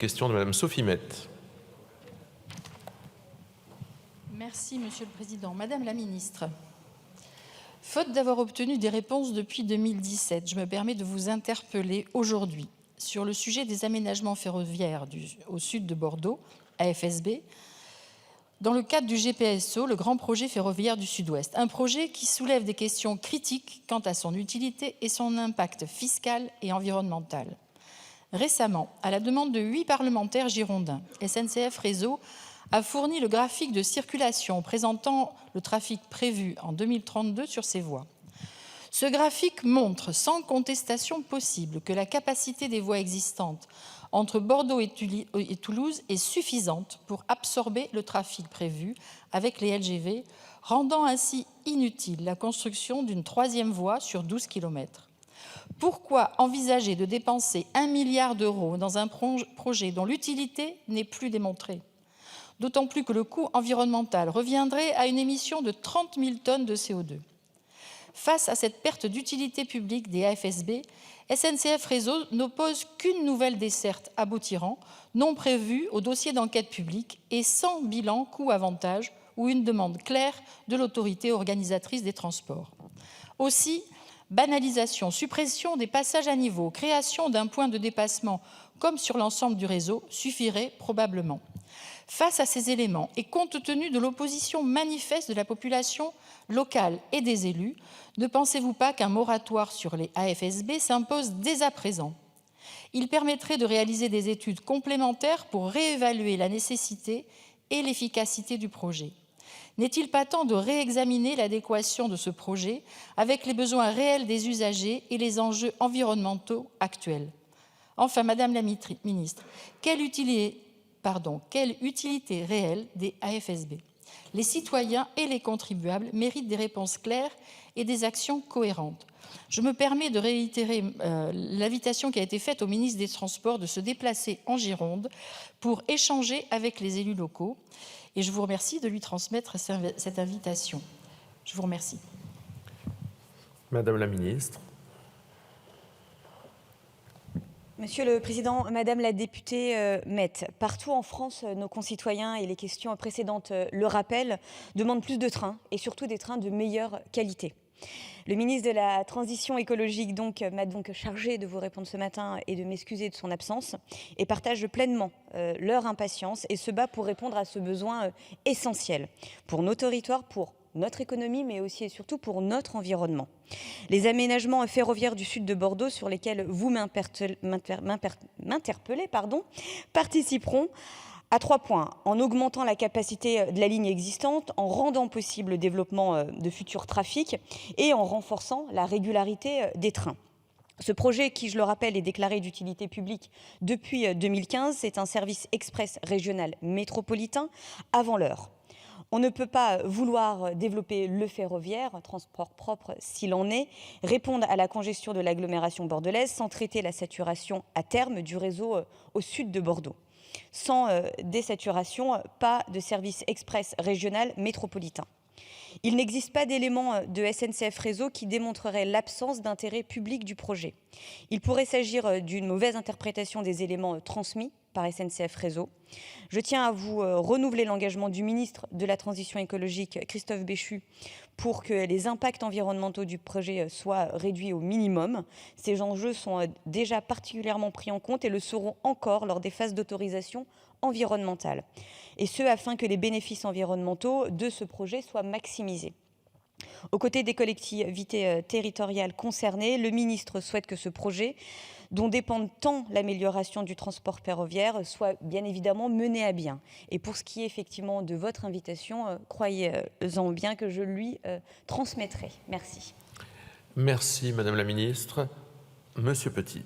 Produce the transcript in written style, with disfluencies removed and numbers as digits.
Question de Madame Sophie Mette. Merci, Monsieur le Président. Madame la Ministre, faute d'avoir obtenu des réponses depuis 2017, je me permets de vous interpeller aujourd'hui sur le sujet des aménagements ferroviaires au sud de Bordeaux, AFSB, dans le cadre du GPSO, le Grand Projet Ferroviaire du Sud-Ouest. Un projet qui soulève des questions critiques quant à son utilité et son impact fiscal et environnemental. Récemment, à la demande de 8 parlementaires girondins, SNCF Réseau a fourni le graphique de circulation présentant le trafic prévu en 2032 sur ces voies. Ce graphique montre sans contestation possible que la capacité des voies existantes entre Bordeaux et Toulouse est suffisante pour absorber le trafic prévu avec les LGV, rendant ainsi inutile la construction d'une 3e voie sur 12 km. Pourquoi envisager de dépenser 1 milliard d'euros dans un projet dont l'utilité n'est plus démontrée ? D'autant plus que le coût environnemental reviendrait à une émission de 30 000 tonnes de CO2. Face à cette perte d'utilité publique des AFSB, SNCF Réseau n'oppose qu'une nouvelle desserte à Beau-Thyrans, non prévue au dossier d'enquête publique et sans bilan coût-avantage ou une demande claire de l'autorité organisatrice des transports. Aussi, banalisation, suppression des passages à niveau, création d'un point de dépassement comme sur l'ensemble du réseau suffirait probablement. Face à ces éléments et compte tenu de l'opposition manifeste de la population locale et des élus, ne pensez-vous pas qu'un moratoire sur les AFSB s'impose dès à présent? Il permettrait de réaliser des études complémentaires pour réévaluer la nécessité et l'efficacité du projet. N'est-il pas temps de réexaminer l'adéquation de ce projet avec les besoins réels des usagers et les enjeux environnementaux actuels? Enfin, Madame la Ministre, quelle utilité réelle des AFSB? Les citoyens et les contribuables méritent des réponses claires et des actions cohérentes. Je me permets de réitérer l'invitation qui a été faite au ministre des Transports de se déplacer en Gironde pour échanger avec les élus locaux. Et je vous remercie de lui transmettre cette invitation. Je vous remercie. Madame la Ministre. Monsieur le Président, Madame la députée Mette, partout en France, nos concitoyens, et les questions précédentes le rappellent, demandent plus de trains et surtout des trains de meilleure qualité. Le ministre de la Transition écologique m'a donc chargé de vous répondre ce matin et de m'excuser de son absence et partage pleinement leur impatience et se bat pour répondre à ce besoin essentiel pour nos territoires, pour notre économie, mais aussi et surtout pour notre environnement. Les aménagements ferroviaires du sud de Bordeaux sur lesquels vous m'interpellez participeront à 3 points, en augmentant la capacité de la ligne existante, en rendant possible le développement de futurs trafics et en renforçant la régularité des trains. Ce projet, qui, je le rappelle, est déclaré d'utilité publique depuis 2015, c'est un service express régional métropolitain avant l'heure. On ne peut pas vouloir développer le ferroviaire, transport propre s'il en est, répondre à la congestion de l'agglomération bordelaise sans traiter la saturation à terme du réseau au sud de Bordeaux. Sans désaturation, pas de service express régional métropolitain. Il n'existe pas d'éléments de SNCF Réseau qui démontreraient l'absence d'intérêt public du projet. Il pourrait s'agir d'une mauvaise interprétation des éléments transmis par SNCF Réseau. Je tiens à vous renouveler l'engagement du ministre de la Transition écologique, Christophe Béchu, pour que les impacts environnementaux du projet soient réduits au minimum. Ces enjeux sont déjà particulièrement pris en compte et le seront encore lors des phases d'autorisation environnementale. Et ce, afin que les bénéfices environnementaux de ce projet soient maximisés. Aux côtés des collectivités territoriales concernées, le ministre souhaite que ce projet, dont dépendent tant l'amélioration du transport ferroviaire, soit bien évidemment mené à bien. Et pour ce qui est effectivement de votre invitation, croyez-en bien que je lui transmettrai. Merci. Merci Madame la Ministre. Monsieur Petit.